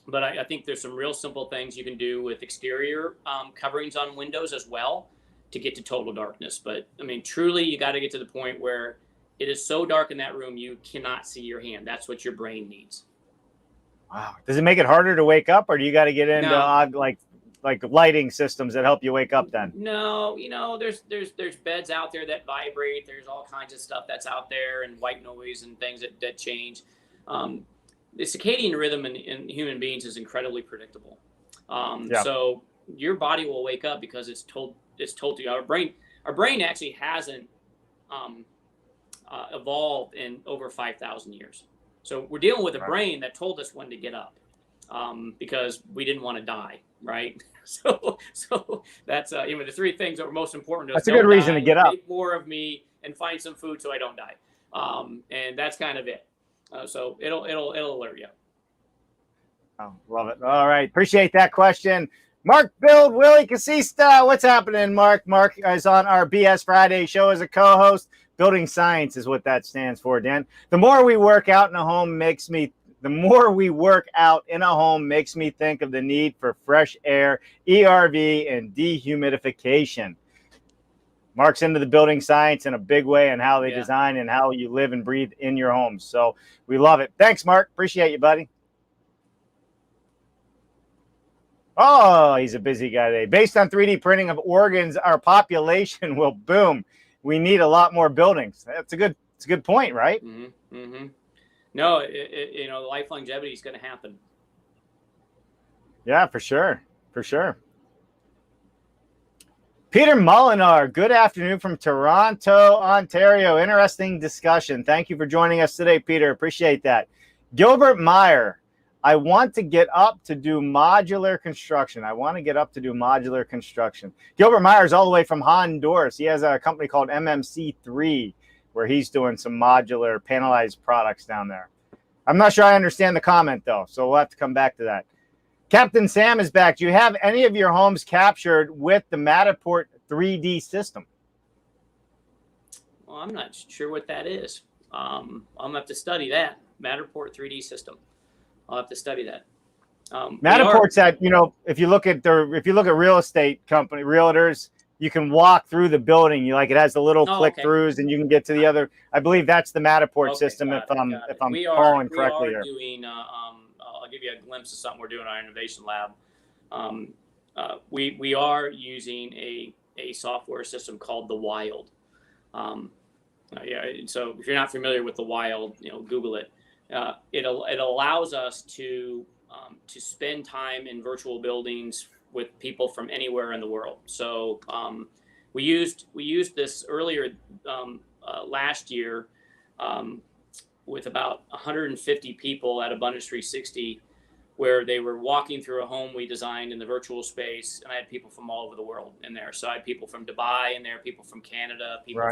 But I think there's some real simple things you can do with exterior coverings on windows as well to get to total darkness. But I mean, truly, you got to get to the point where it is so dark in that room you cannot see your hand. That's what your brain needs. Wow. Does it make it harder to wake up, or do you got to get into odd like lighting systems that help you wake up then? No, you know, there's beds out there that vibrate. There's all kinds of stuff that's out there, and white noise and things that change. The circadian rhythm in human beings is incredibly predictable. So your body will wake up because it's told to. Our brain actually hasn't evolved in over 5,000 years. So we're dealing with a brain that told us when to get up because we didn't want to die, right? So that's you know, the three things that were most important to us. That's a good reason to get up. Make more of me and find some food so I don't die, and that's kind of it. So it'll alert you. Oh, love it. All right, appreciate that question. Mark Build, Willie Casista. What's happening, Mark? Mark is on our BS Friday show as a co-host. Building science is what that stands for, Dan. The more we work out in a home makes me think of the need for fresh air, ERV, and dehumidification. Mark's into the building science in a big way and how they design and how you live and breathe in your homes. So we love it. Thanks, Mark. Appreciate you, buddy. Oh, he's a busy guy today. Based on 3D printing of organs, our population will boom. We need a lot more buildings. It's a good point, right? Mm-hmm. Mm-hmm. No, you know, life longevity is going to happen. Yeah, for sure. For sure. Peter Molinar, good afternoon from Toronto, Ontario. Interesting discussion. Thank you for joining us today, Peter. Appreciate that. Gilbert Meyer, I want to get up to do modular construction. Gilbert Meyer is all the way from Honduras. He has a company called MMC3 where he's doing some modular panelized products down there. I'm not sure I understand the comment, though, so we'll have to come back to that. Captain Sam is back. Do you have any of your homes captured with the Matterport 3D system? Well, I'm not sure what that is. I'm going to have to study that. Matterport 3D system. I'll have to study that. Matterport's that, you know, if you look at real estate company, realtors, you can walk through the building. It has the little click-throughs, and you can get to the other. I believe that's the Matterport system, if I'm following correctly here. I'll give you a glimpse of something we're doing in our innovation lab. We are using a software system called the Wild. So if you're not familiar with the Wild, you know, Google it. It allows us to spend time in virtual buildings with people from anywhere in the world. So we used this earlier last year with about 150 people at Abundance 360, where they were walking through a home we designed in the virtual space, and I had people from all over the world in there. So I had people from Dubai in there, people from Canada, people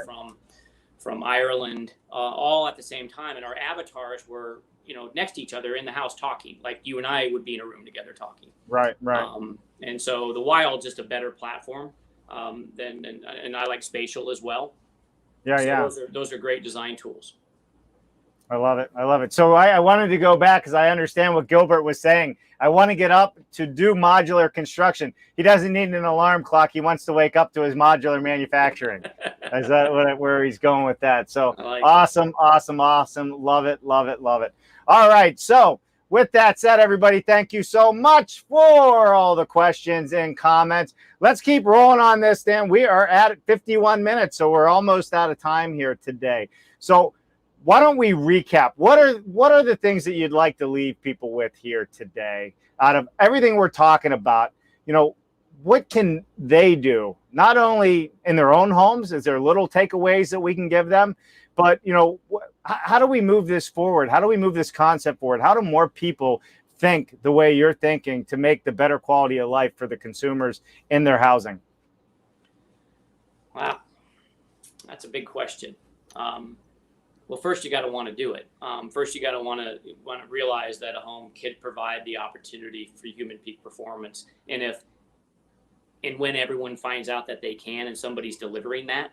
from Ireland, all at the same time, and our avatars were, you know, next to each other in the house talking, like you and I would be in a room together talking. Right. And so the Wild's just a better platform and I like Spatial as well. Those are great design tools. I love it. So I wanted to go back because I understand what Gilbert was saying. I want to get up to do modular construction. He doesn't need an alarm clock. He wants to wake up to his modular manufacturing. Is that where he's going with that? So awesome. Love it. All right. So with that said, everybody, thank you so much for all the questions and comments. Let's keep rolling on this, Dan. We are at 51 minutes, so we're almost out of time here today. So why don't we recap? What are the things that you'd like to leave people with here today out of everything we're talking about? You know, what can they do? Not only in their own homes, is there little takeaways that we can give them, but, you know, how do we move this forward? How do we move this concept forward? How do more people think the way you're thinking to make the better quality of life for the consumers in their housing? Wow, that's a big question. Well, first you got to want to do it. First, you got to want to realize that a home can provide the opportunity for human peak performance, and when everyone finds out that they can, and somebody's delivering that,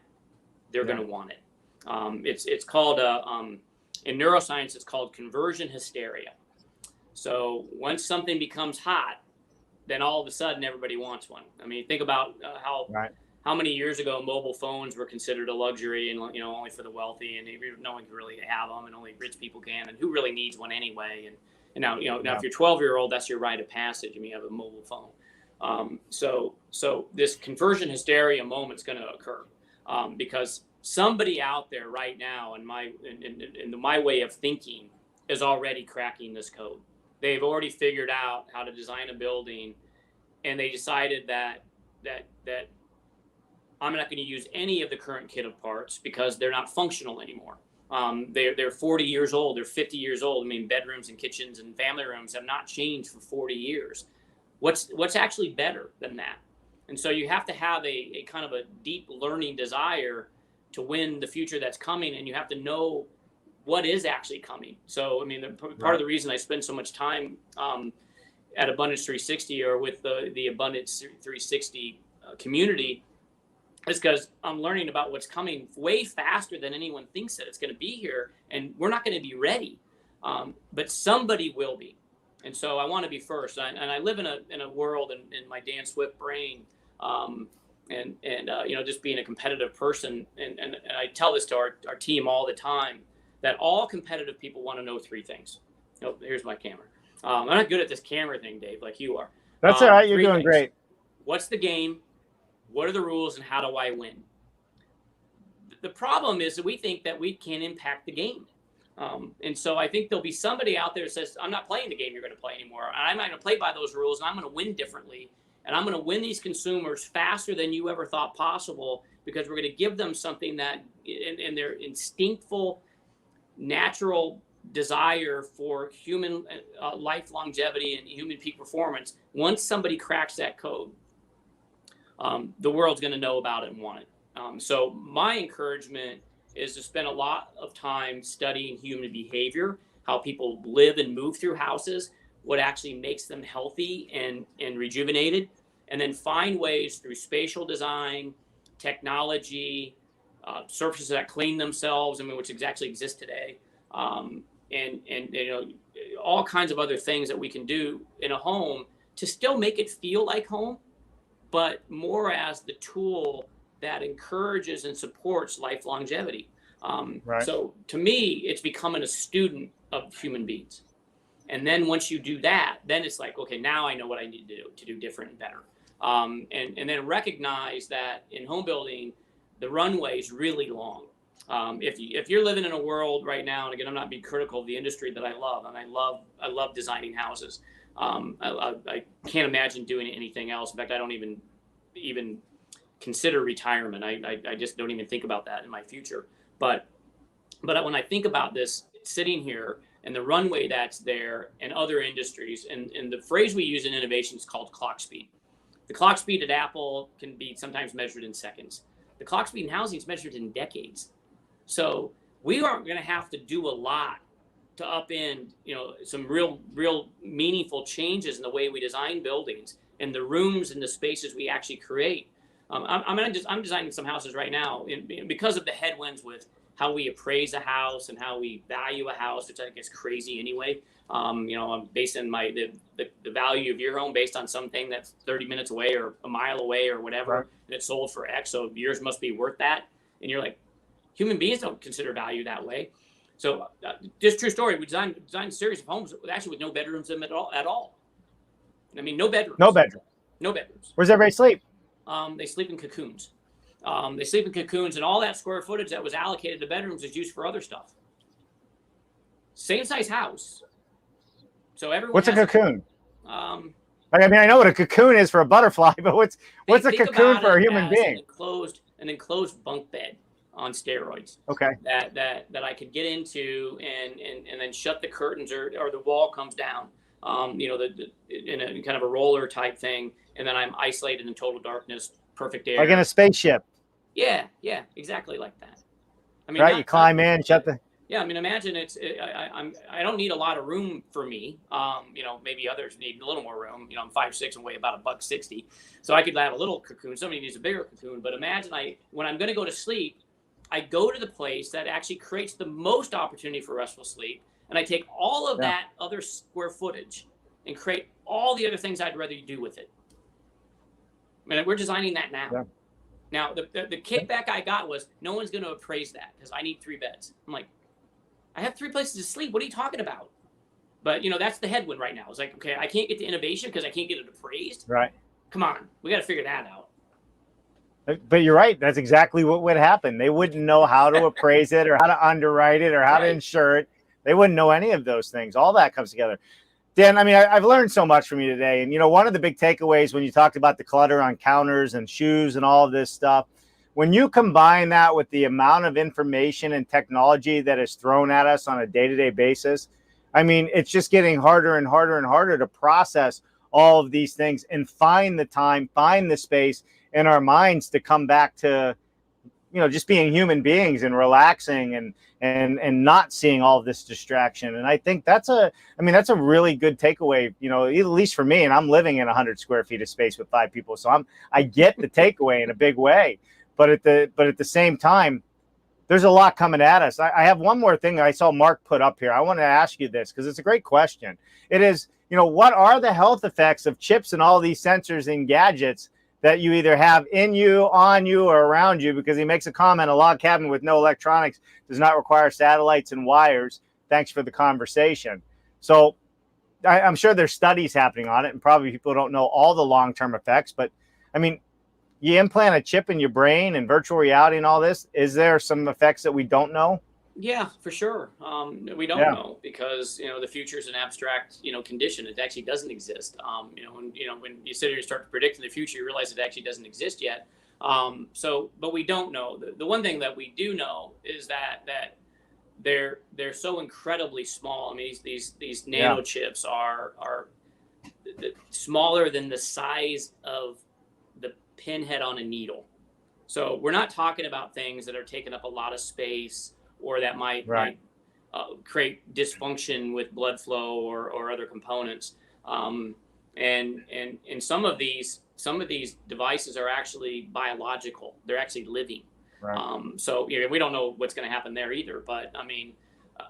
they're going to want it. It's called in neuroscience, it's called conversion hysteria. So once something becomes hot, then all of a sudden everybody wants one. I mean, think about how many years ago mobile phones were considered a luxury and, you know, only for the wealthy, and no one could really have them, and only rich people can, and who really needs one anyway? And now, you know, now if you're 12-year-old, that's your rite of passage. I mean, you have a mobile phone. So this conversion hysteria moment's going to occur because somebody out there right now, in my way of thinking, is already cracking this code. They've already figured out how to design a building, and they decided that I'm not going to use any of the current kit of parts because they're not functional anymore. They're 40 years old. They're 50 years old. I mean, bedrooms and kitchens and family rooms have not changed for 40 years. What's actually better than that? And so you have to have a kind of a deep learning desire to win the future that's coming, and you have to know what is actually coming. So, I mean, part of the reason I spend so much time at Abundance 360 or with the Abundance 360 community is because I'm learning about what's coming way faster than anyone thinks that it's going to be here, and we're not going to be ready, but somebody will be. And so I want to be first. And I live in a world in my Dan Swift brain, and you know, just being a competitive person. And I tell this to our team all the time, that all competitive people want to know three things. Oh, here's my camera. I'm not good at this camera thing, Dave, like you are. That's all right. You're Three doing things. great. What's the game? What are the rules, and how do I win? The problem is that we think that we can impact the game. And so I think there'll be somebody out there that says, I'm not playing the game you're going to play anymore. I'm not going to play by those rules, and I'm going to win differently. And I'm going to win these consumers faster than you ever thought possible, because we're going to give them something that in their instinctful, natural desire for human life longevity and human peak performance. Once somebody cracks that code, the world's going to know about it and want it. So my encouragement is to spend a lot of time studying human behavior, how people live and move through houses, what actually makes them healthy and rejuvenated, and then find ways through spatial design, technology, surfaces that clean themselves, which actually exist today, and all kinds of other things that we can do in a home to still make it feel like home, but more as the tool that encourages and supports life longevity. Right. So to me, it's becoming a student of human beings. And then once you do that, then it's like, okay, now I know what I need to do different and better. And then recognize that in home building, the runway is really long. If you're living in a world right now, and again, I'm not being critical of the industry that I love, and I love designing houses. I can't imagine doing anything else. In fact, I don't even consider retirement. I just don't even think about that in my future. But when I think about this sitting here and the runway that's there and other industries, and the phrase we use in innovation is called clock speed. The clock speed at Apple can be sometimes measured in seconds. The clock speed in housing is measured in decades. So we aren't going to have to do a lot to upend, some real meaningful changes in the way we design buildings and the rooms and the spaces we actually create. I'm designing some houses right now because of the headwinds with how we appraise a house and how we value a house, which I think is crazy anyway. I'm basing the value of your home based on something that's 30 minutes away or a mile away or whatever, right, and it's sold for X, so yours must be worth that. And you're like, human beings don't consider value that way. So just true story, we designed a series of homes actually with no bedrooms in them at all. I mean, no bedrooms. No bedroom. No bedrooms. Where's everybody sleep? They sleep in cocoons. And all that square footage that was allocated to bedrooms is used for other stuff. Same size house. So everyone. What's a cocoon? I know what a cocoon is for a butterfly, but what's a cocoon for a human being? An enclosed bunk bed on steroids. Okay. That I could get into and then shut the curtains or the wall comes down. In a kind of a roller type thing, and then I'm isolated in total darkness, perfect air. Like in a spaceship. Yeah, exactly like that. Right, you climb in, shut the. Yeah, imagine I don't need a lot of room for me. Maybe others need a little more room. I'm 5'6" and weigh about $160, so I could have a little cocoon. Somebody needs a bigger cocoon. But imagine when I'm going to go to sleep, I go to the place that actually creates the most opportunity for restful sleep, and I take all of that other square footage and create all the other things I'd rather you do with it. We're designing that now. Yeah. Now, the kickback I got was, no one's going to appraise that because I need 3 beds. I'm like, I have 3 places to sleep. What are you talking about? But, that's the headwind right now. It's like, okay, I can't get to innovation because I can't get it appraised. Right. Come on. We got to figure that out. But you're right. That's exactly what would happen. They wouldn't know how to appraise it or how to underwrite it or how to insure it. They wouldn't know any of those things. All that comes together. Dan, I've learned so much from you today. And, one of the big takeaways when you talked about the clutter on counters and shoes and all of this stuff, when you combine that with the amount of information and technology that is thrown at us on a day-to-day basis, it's just getting harder and harder and harder to process all of these things and find the time, find the space in our minds to come back to, just being human beings and relaxing and not seeing all of this distraction. And I think that's a really good takeaway, at least for me. And I'm living in 100 square feet of space with 5 people. So I get the takeaway in a big way, but at the same time, there's a lot coming at us. I have one more thing I saw Mark put up here. I want to ask you this because it's a great question. It is, what are the health effects of chips and all these sensors and gadgets that you either have in you, on you, or around you? Because he makes a comment, a log cabin with no electronics does not require satellites and wires. Thanks for the conversation. So I'm sure there's studies happening on it, and probably people don't know all the long-term effects, but I mean, you implant a chip in your brain and virtual reality and all this, is there some effects that we don't know? Yeah, for sure. We don't know because the future is an abstract condition. It actually doesn't exist. When you sit here and start to predict in the future, you realize it actually doesn't exist yet. But we don't know. The one thing that we do know is that they're so incredibly small. I mean, these nano chips are smaller than the size of the pinhead on a needle. So we're not talking about things that are taking up a lot of space or that might create dysfunction with blood flow or other components. And some of these devices are actually biological. They're actually living. Right. So we don't know what's going to happen there either. But I mean,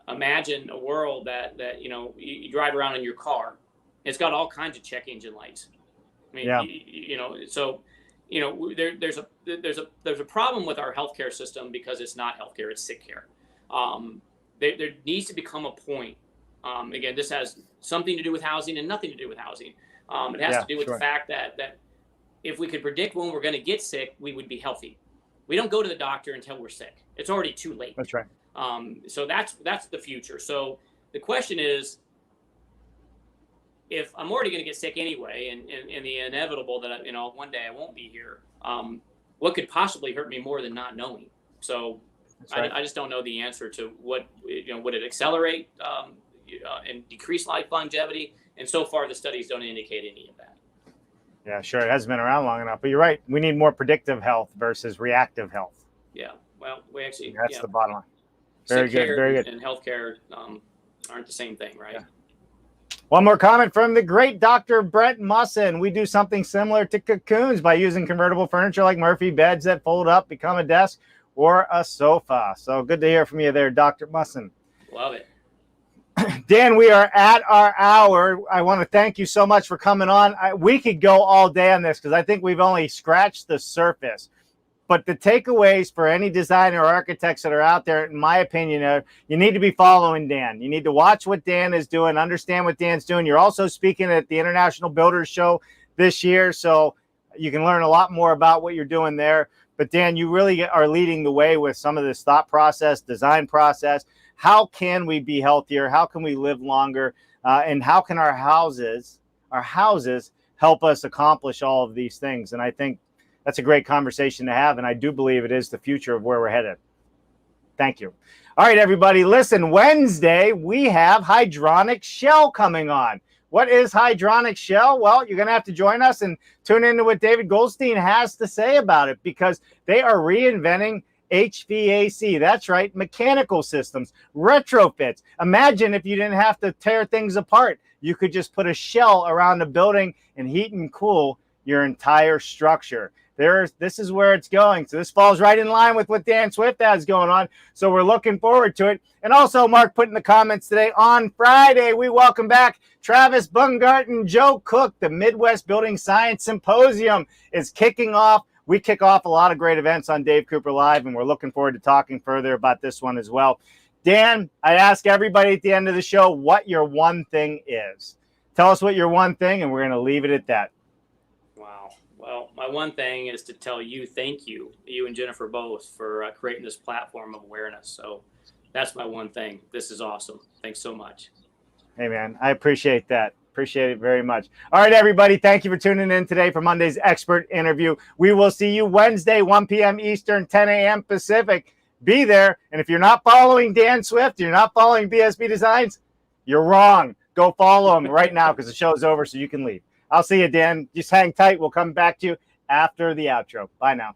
imagine a world that you drive around in your car. It's got all kinds of check engine lights. I mean, there's a problem with our healthcare system because it's not healthcare, it's sick care. There needs to become a point. Again, this has something to do with housing and nothing to do with housing. It has to do with the fact that if we could predict when we're going to get sick, we would be healthy. We don't go to the doctor until we're sick. It's already too late. That's right. So that's the future. So the question is, if I'm already going to get sick anyway, and the inevitable that one day I won't be here, what could possibly hurt me more than not knowing? So I just don't know the answer to what would it accelerate and decrease life longevity? And so far, the studies don't indicate any of that. Yeah, sure. It hasn't been around long enough, but you're right. We need more predictive health versus reactive health. Yeah. Well, we actually that's the bottom line. Very good. Very good. And healthcare aren't the same thing, right? Yeah. One more comment from the great Dr. Brett Musson. We do something similar to cocoons by using convertible furniture like Murphy beds that fold up, become a desk or a sofa. So good to hear from you there, Dr. Musson. Love it. Dan, we are at our hour. I want to thank you so much for coming on. We could go all day on this because I think we've only scratched the surface. But the takeaways for any designer or architects that are out there, in my opinion, are you need to be following Dan. You need to watch what Dan is doing, understand what Dan's doing. You're also speaking at the International Builders Show this year, so you can learn a lot more about what you're doing there. But Dan, you really are leading the way with some of this thought process, design process. How can we be healthier? How can we live longer? And how can our houses help us accomplish all of these things? And I think that's a great conversation to have. And I do believe it is the future of where we're headed. Thank you. All right, everybody, listen, Wednesday, we have hydronic shell coming on. What is hydronic shell? Well, you're going to have to join us and tune into what David Goldstein has to say about it, because they are reinventing HVAC. That's right, mechanical systems, retrofits. Imagine if you didn't have to tear things apart. You could just put a shell around a building and heat and cool your entire structure. This is where it's going. So this falls right in line with what Dan Swift has going on. So we're looking forward to it. And also, Mark put in the comments today, on Friday, we welcome back Travis Bungart and Joe Cook. The Midwest Building Science Symposium is kicking off. We kick off a lot of great events on Dave Cooper Live, and we're looking forward to talking further about this one as well. Dan, I ask everybody at the end of the show what your one thing is. Tell us what your one thing, and we're going to leave it at that. Wow. Well, my one thing is to tell you thank you, you and Jennifer both, for creating this platform of awareness. So that's my one thing. This is awesome. Thanks so much. Hey, man, I appreciate that. Appreciate it very much. All right, everybody. Thank you for tuning in today for Monday's expert interview. We will see you Wednesday, 1 p.m. Eastern, 10 a.m. Pacific. Be there. And if you're not following Dan Swift, you're not following BSB Designs, you're wrong. Go follow him right now because the show's over so you can leave. I'll see you, Dan. Just hang tight. We'll come back to you after the outro. Bye now.